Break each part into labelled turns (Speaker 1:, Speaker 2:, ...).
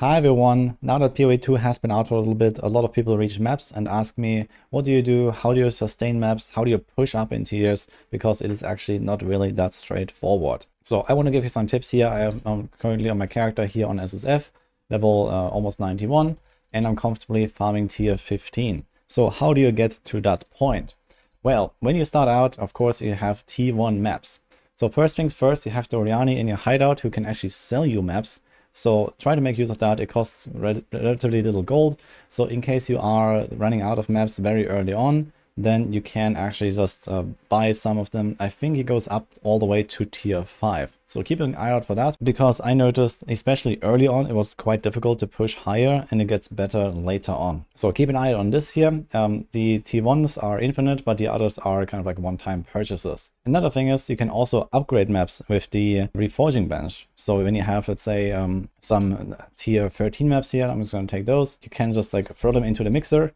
Speaker 1: Hi everyone, now that PoE 2 has been out for a little bit, a lot of people reach maps and ask me, what do you do, how do you sustain maps, how do you push up in tiers, because it is actually not really that straightforward. So I want to give you some tips here. I'm currently on my character here on SSF, level almost 91, and I'm comfortably farming tier 15. So how do you get to that point? Well, when you start out, of course, you have T1 maps. So first things first, you have the Oriani in your hideout who can actually sell you maps. So try to make use of that. It costs relatively little gold. So in case you are running out of maps very early on, then you can actually just buy some of them. I think it goes up all the way to tier 5. So keep an eye out for that, because I noticed, especially early on, it was quite difficult to push higher and it gets better later on. So keep an eye on this here. The T1s are infinite, but the others are kind of like one-time purchases. Another thing is you can also upgrade maps with the reforging bench. So when you have, let's say, some tier 13 maps here, I'm just going to take those. You can just like throw them into the mixer,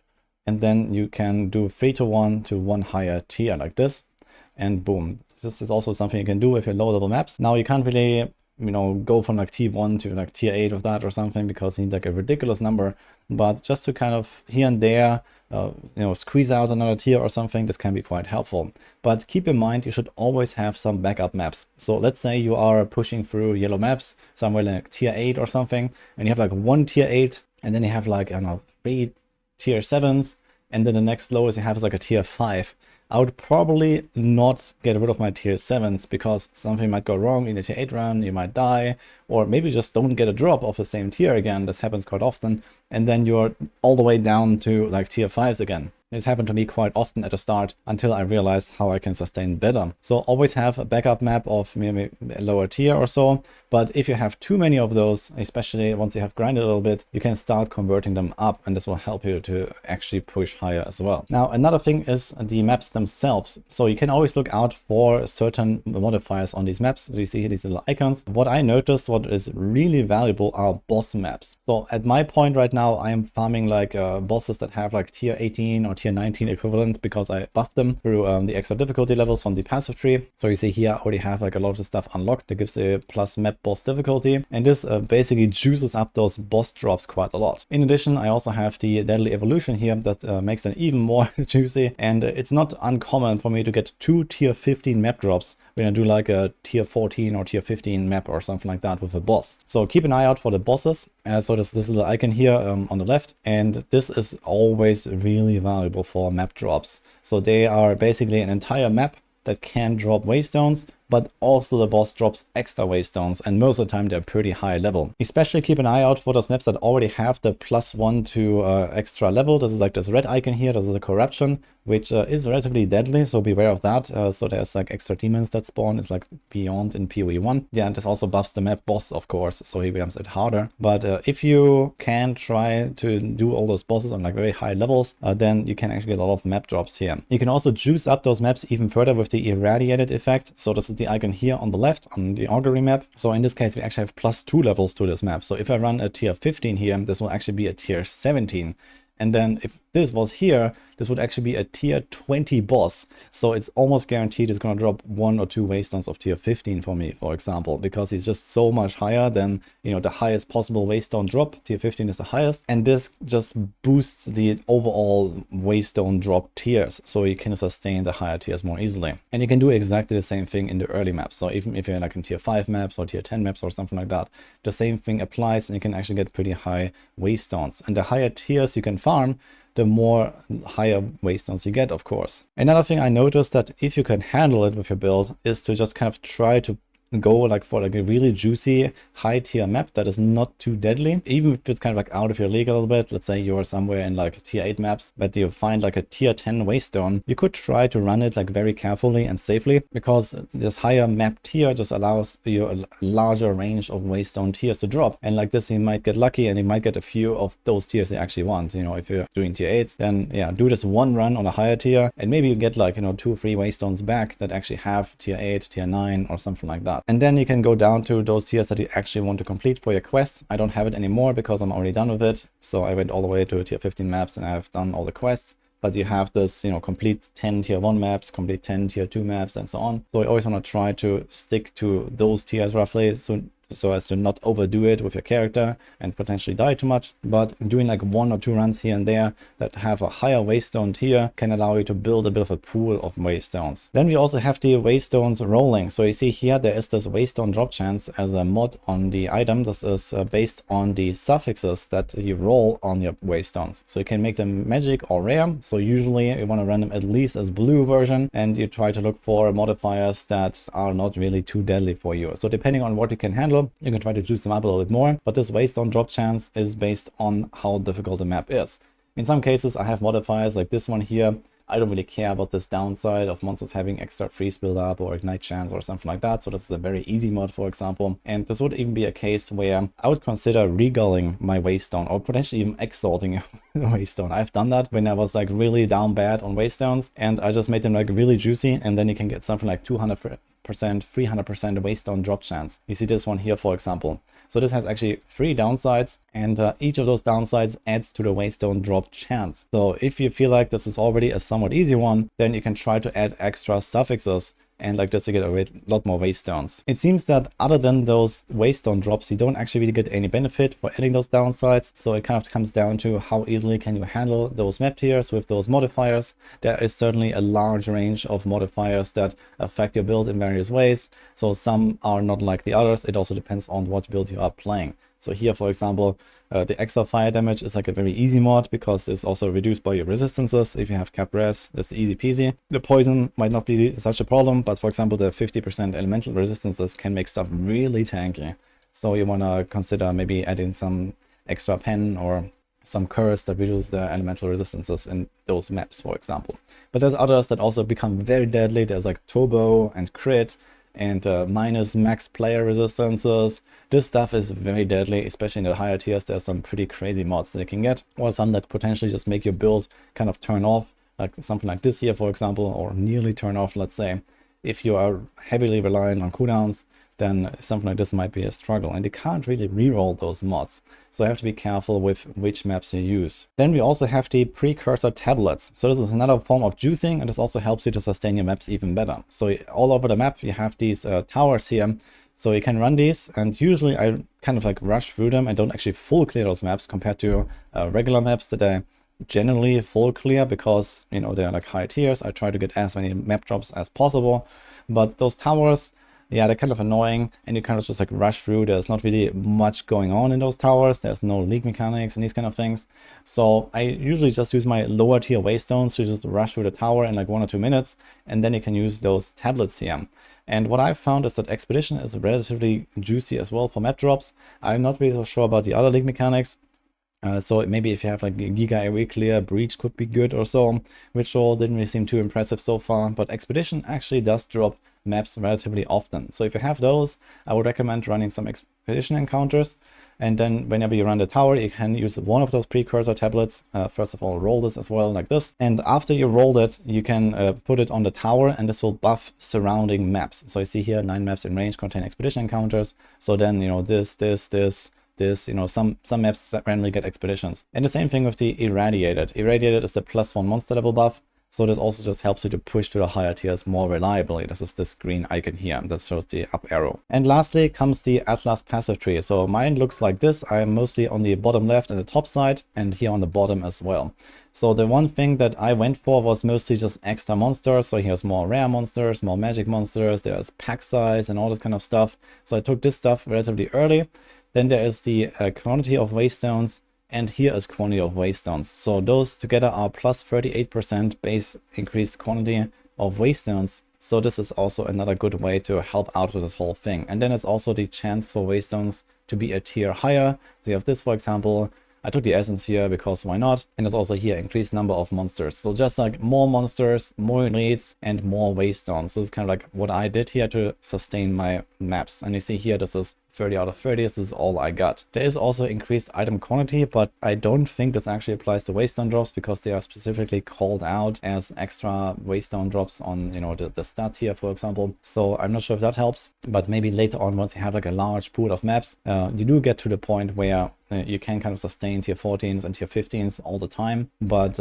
Speaker 1: and then you can do 3 to 1 to one higher tier like this, and boom. This is also something you can do with your low level maps. Now you can't really, go from like T1 to like tier 8 of that or something, because you need like a ridiculous number. But just to kind of here and there, squeeze out another tier or something, this can be quite helpful. But keep in mind, you should always have some backup maps. So let's say you are pushing through yellow maps, somewhere like tier 8 or something, and you have like one tier 8, and then you have like, I don't know, 3 tier 7s, and then the next lowest you have is like a tier 5. I would probably not get rid of my tier 7s, because something might go wrong in the tier 8 run, you might die, or maybe just don't get a drop of the same tier again. This happens quite often, and then you're all the way down to like tier 5s again. This happened to me quite often at the start, until I realized how I can sustain better. So always have a backup map of maybe a lower tier or so. But if you have too many of those, especially once you have grinded a little bit, you can start converting them up, and this will help you to actually push higher as well. Now, another thing is the maps themselves. So you can always look out for certain modifiers on these maps. So you see here these little icons. What I noticed, what is really valuable, are boss maps. So at my point right now, I am farming like bosses that have like tier 18 or tier 19 equivalent, because I buffed them through the extra difficulty levels on the passive tree. So you see here I already have like a lot of the stuff unlocked that gives a plus map boss difficulty, and this basically juices up those boss drops quite a lot. In addition, I also have the deadly evolution here that makes them even more juicy, and it's not uncommon for me to get 2 tier 15 map drops when I do like a tier 14 or tier 15 map or something like that with a boss. So keep an eye out for the bosses. So there's this little icon here on the left, and this is always really valuable for map drops. So they are basically an entire map that can drop waystones, but also the boss drops extra waystones, and most of the time they're pretty high level. Especially keep an eye out for those maps that already have the +1 to extra level. This is like this red icon here. This is a corruption, which is relatively deadly, so beware of that. So there's like extra demons that spawn. It's like beyond in PoE 1. Yeah, and this also buffs the map boss, of course, so he becomes a bit harder. But if you can try to do all those bosses on like very high levels, then you can actually get a lot of map drops here. You can also juice up those maps even further with the irradiated effect. So this is the icon here on the left on the augury map. So in this case, we actually have +2 levels to this map. So if I run a tier 15 here, this will actually be a tier 17. And then if this was here, this would actually be a tier 20 boss. So it's almost guaranteed it's going to drop 1 or 2 waystones of tier 15 for me, for example, because he's just so much higher than, the highest possible waystone drop. Tier 15 is the highest. And this just boosts the overall waystone drop tiers, so you can sustain the higher tiers more easily. And you can do exactly the same thing in the early maps. So even if you're like in tier 5 maps or tier 10 maps or something like that, the same thing applies, and you can actually get pretty high waystones. And the higher tiers you can farm, the more higher waystones you get, of course. Another thing I noticed, that if you can handle it with your build, is to just kind of try to go like for like a really juicy high tier map that is not too deadly, even if it's kind of like out of your league a little bit. Let's say you're somewhere in like tier 8 maps, but you find like a tier 10 waystone. You could try to run it like very carefully and safely, because this higher map tier just allows you a larger range of waystone tiers to drop, and like this you might get lucky and you might get a few of those tiers you actually want. If you're doing tier 8s, then yeah, do this one run on a higher tier, and maybe you get like 2 or 3 waystones back that actually have tier 8, tier 9 or something like that. And then you can go down to those tiers that you actually want to complete for your quest. I don't have it anymore because I'm already done with it. So I went all the way to tier 15 maps and I've done all the quests. But you have this, complete 10 tier 1 maps, complete 10 tier 2 maps, and so on. So I always want to try to stick to those tiers roughly. So so as to not overdo it with your character and potentially die too much. But doing like 1 or 2 runs here and there that have a higher waystone tier can allow you to build a bit of a pool of waystones. Then we also have the waystones rolling. So you see here there is this waystone drop chance as a mod on the item. This is based on the suffixes that you roll on your waystones. So you can make them magic or rare. So usually you want to run them at least as blue version, and you try to look for modifiers that are not really too deadly for you. So depending on what you can handle, you can try to juice them up a little bit more. But this waystone drop chance is based on how difficult the map is. In some cases I have modifiers like this one here. I don't really care about this downside of monsters having extra freeze build up or ignite chance or something like that. So this is a very easy mod, for example. And this would even be a case where I would consider regulling my waystone or potentially even exalting a waystone. I've done that when I was like really down bad on waystones, and I just made them like really juicy, and then you can get something like 200%, 300% waystone drop chance. You see this one here, for example. So this has actually 3 downsides, and each of those downsides adds to the waystone drop chance. So if you feel like this is already a somewhat easy one, then you can try to add extra suffixes, and like this you get a lot more waystones. It seems that other than those waystone drops, you don't actually really get any benefit for adding those downsides. So it kind of comes down to how easily can you handle those map tiers with those modifiers. There is certainly a large range of modifiers that affect your build in various ways. So some are not like the others. It also depends on what build you are playing. So here, for example, the extra fire damage is like a very easy mod because it's also reduced by your resistances. If you have cap res, that's easy peasy. The poison might not be such a problem, but for example, the 50% elemental resistances can make stuff really tanky. So you want to consider maybe adding some extra pen or some curse that reduce the elemental resistances in those maps, for example. But there's others that also become very deadly. There's like turbo and crit and minus max player resistances. This stuff is very deadly, especially in the higher tiers. There's some pretty crazy mods that you can get, or some that potentially just make your build kind of turn off, like something like this here, for example, or nearly turn off, let's say. If you are heavily reliant on cooldowns, then something like this might be a struggle, and you can't really reroll those mods. So you have to be careful with which maps you use. Then we also have the precursor tablets. So this is another form of juicing, and this also helps you to sustain your maps even better. So all over the map you have these towers here. So you can run these, and usually I kind of like rush through them and don't actually full clear those maps compared to regular maps that I generally full clear because, you know, they're like high tiers. I try to get as many map drops as possible. But those towers, yeah, they're kind of annoying, and you kind of just like rush through. There's not really much going on in those towers. There's no leak mechanics and these kind of things. So I usually just use my lower tier waystones to just rush through the tower in like 1 or 2 minutes, and then you can use those tablets here. And what I've found is that Expedition is relatively juicy as well for map drops. I'm not really so sure about the other leak mechanics. So maybe if you have like Giga AoE clear, Breach could be good or so. Ritual didn't really seem too impressive so far, but Expedition actually does drop maps relatively often. So if you have those, I would recommend running some Expedition encounters. And then whenever you run the tower, you can use one of those precursor tablets. First of all, roll this as well, like this. And after you rolled it, you can put it on the tower, and this will buff surrounding maps. So you see here, 9 maps in range contain Expedition encounters. So then, you know, this, you know, some maps that randomly get expeditions. And the same thing with the Irradiated. Irradiated is the +1 monster level buff. So this also just helps you to push to the higher tiers more reliably. This is this green icon here that shows the up arrow. And lastly comes the Atlas passive tree. So mine looks like this. I am mostly on the bottom left and the top side, and here on the bottom as well. So the one thing that I went for was mostly just extra monsters. So here's more rare monsters, more magic monsters, there's pack size and all this kind of stuff. So I took this stuff relatively early. Then there is the quantity of waystones, and here is quantity of waystones. So those together are plus 38% base increased quantity of waystones. So this is also another good way to help out with this whole thing. And then it's also the chance for waystones to be a tier higher. So you have this, for example. I took the essence here because why not? And there's also here increased number of monsters. So just like more monsters, more elites, and more waystones. So it's kind of like what I did here to sustain my maps. And you see here, this is 30 out of 30. This is all I got. There is also increased item quantity, but I don't think this actually applies to waystone drops because they are specifically called out as extra waystone drops on, you know, the stat here, for example. So I'm not sure if that helps, but maybe later on, once you have like a large pool of maps, you do get to the point where you can kind of sustain tier 14s and tier 15s all the time, but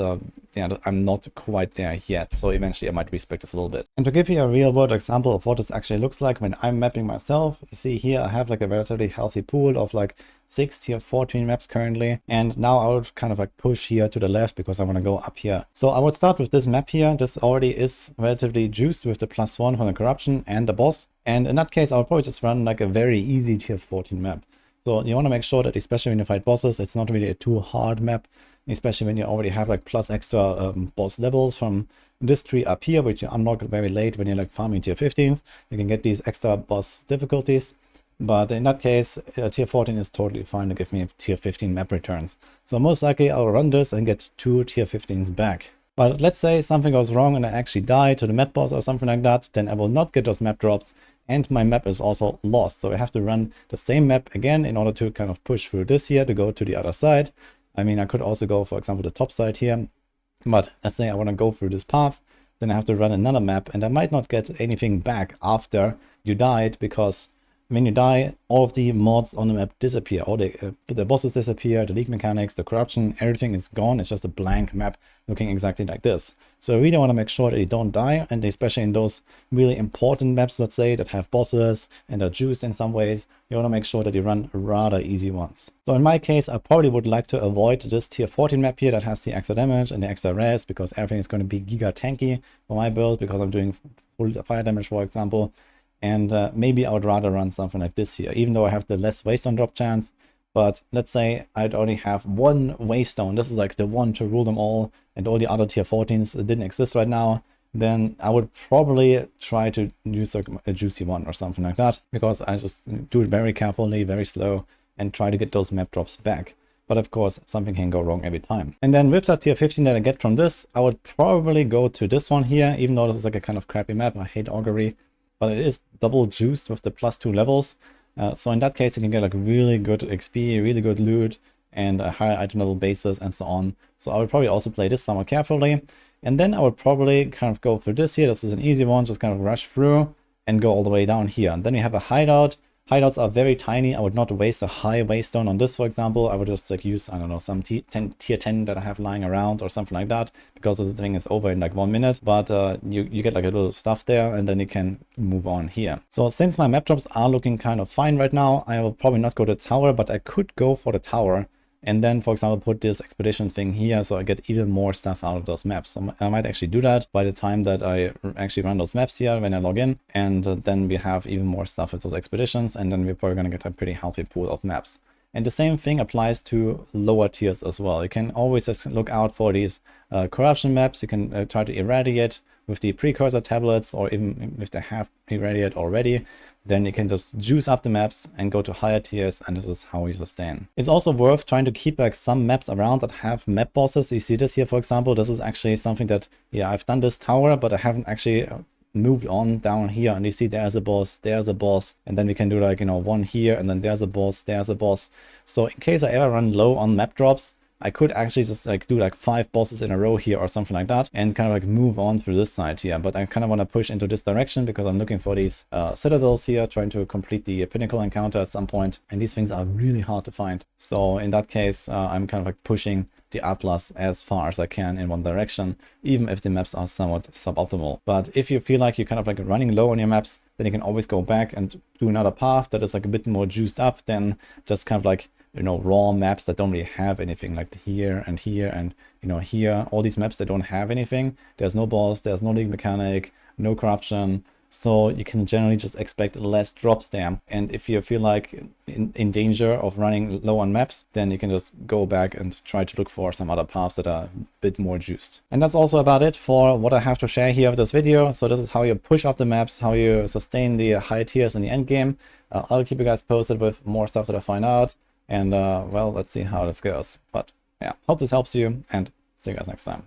Speaker 1: yeah, I'm not quite there yet. So eventually I might respec this a little bit. And to give you a real world example of what this actually looks like when I'm mapping myself, you see here I have like a relatively healthy pool of like 6 tier 14 maps currently, and now I would kind of like push here to the left because I want to go up here. So I would start with this map here. This already is relatively juiced with the +1 from the corruption and the boss, and in that case I would probably just run like a very easy tier 14 map. So you want to make sure that especially when you fight bosses, it's not really a too hard map, especially when you already have like plus extra boss levels from this tree up here, which you unlock very late when you're like farming tier 15s. You can get these extra boss difficulties. But in that case, tier 14 is totally fine to give me tier 15 map returns. So most likely I'll run this and get 2 tier 15s back. But let's say something goes wrong and I actually die to the map boss or something like that, then I will not get those map drops, and my map is also lost. So I have to run the same map again in order to kind of push through this here to go to the other side. I mean, I could also go, for example, the top side here, but let's say I want to go through this path, then I have to run another map, and I might not get anything back after you died, because when you die, all of the mods on the map disappear. All the bosses disappear, the league mechanics, the corruption, everything is gone. It's just a blank map looking exactly like this. So I really want to make sure that you don't die, and especially in those really important maps, let's say, that have bosses and are juiced in some ways, you want to make sure that you run rather easy ones. So in my case, I probably would like to avoid this tier 14 map here that has the extra damage and the extra res, because everything is going to be giga tanky for my build, because I'm doing full fire damage, for example. And maybe I would rather run something like this here, even though I have the less waystone drop chance. But let's say I'd only have one waystone. This is like the one to rule them all, and all the other tier 14s didn't exist right now. Then I would probably try to use like a juicy one or something like that, because I just do it very carefully, very slow, and try to get those map drops back. But of course, something can go wrong every time. And then with that tier 15 that I get from this, I would probably go to this one here, even though this is like a kind of crappy map. I hate augury. But it is double juiced with the +2 levels. So in that case, you can get like really good XP, really good loot, and a higher item level bases and so on. So I would probably also play this somewhat carefully. And then I would probably kind of go for this here. This is an easy one, just kind of rush through and go all the way down here. And then you have a hideout. Hideouts are very tiny. I would not waste a high waystone on this, for example. I would just like use, I don't know, some tier 10 that I have lying around or something like that, because this thing is over in like 1 minute. But you get like a little stuff there, and then you can move on here. So since my map drops are looking kind of fine right now, I will probably not go to the tower, but I could go for the tower. And then, for example, put this expedition thing here, so I get even more stuff out of those maps. So I might actually do that by the time that I actually run those maps here when I log in. And then we have even more stuff with those expeditions, and then we're probably going to get a pretty healthy pool of maps. And the same thing applies to lower tiers as well. You can always just look out for these corruption maps. You can try to irradiate with the precursor tablets, or even if they have irradiate already, then you can just juice up the maps and go to higher tiers, and this is how you sustain. It's also worth trying to keep like some maps around that have map bosses. You see this here, for example. This is actually something that, yeah, I've done this tower, but I haven't actually moved on down here, and you see there's a boss, and then we can do like, you know, one here, and then there's a boss. So in case I ever run low on map drops, I could actually just like do like 5 bosses in a row here or something like that, and kind of like move on through this side here. But I kind of want to push into this direction because I'm looking for these citadels here, trying to complete the pinnacle encounter at some point, and these things are really hard to find. So in that case, I'm kind of like pushing the Atlas as far as I can in one direction, even if the maps are somewhat suboptimal. But if you feel like you're kind of like running low on your maps, then you can always go back and do another path that is like a bit more juiced up than just kind of like, you know, raw maps that don't really have anything, like here and here and, you know, here. All these maps that don't have anything. There's no boss, there's no league mechanic, no corruption. So you can generally just expect less drops there. And if you feel like in danger of running low on maps, then you can just go back and try to look for some other paths that are a bit more juiced. And that's also about it for what I have to share here with this video. So this is how you push up the maps, how you sustain the high tiers in the end game. I'll keep you guys posted with more stuff that I find out. And well, let's see how this goes. But yeah, hope this helps you, and see you guys next time.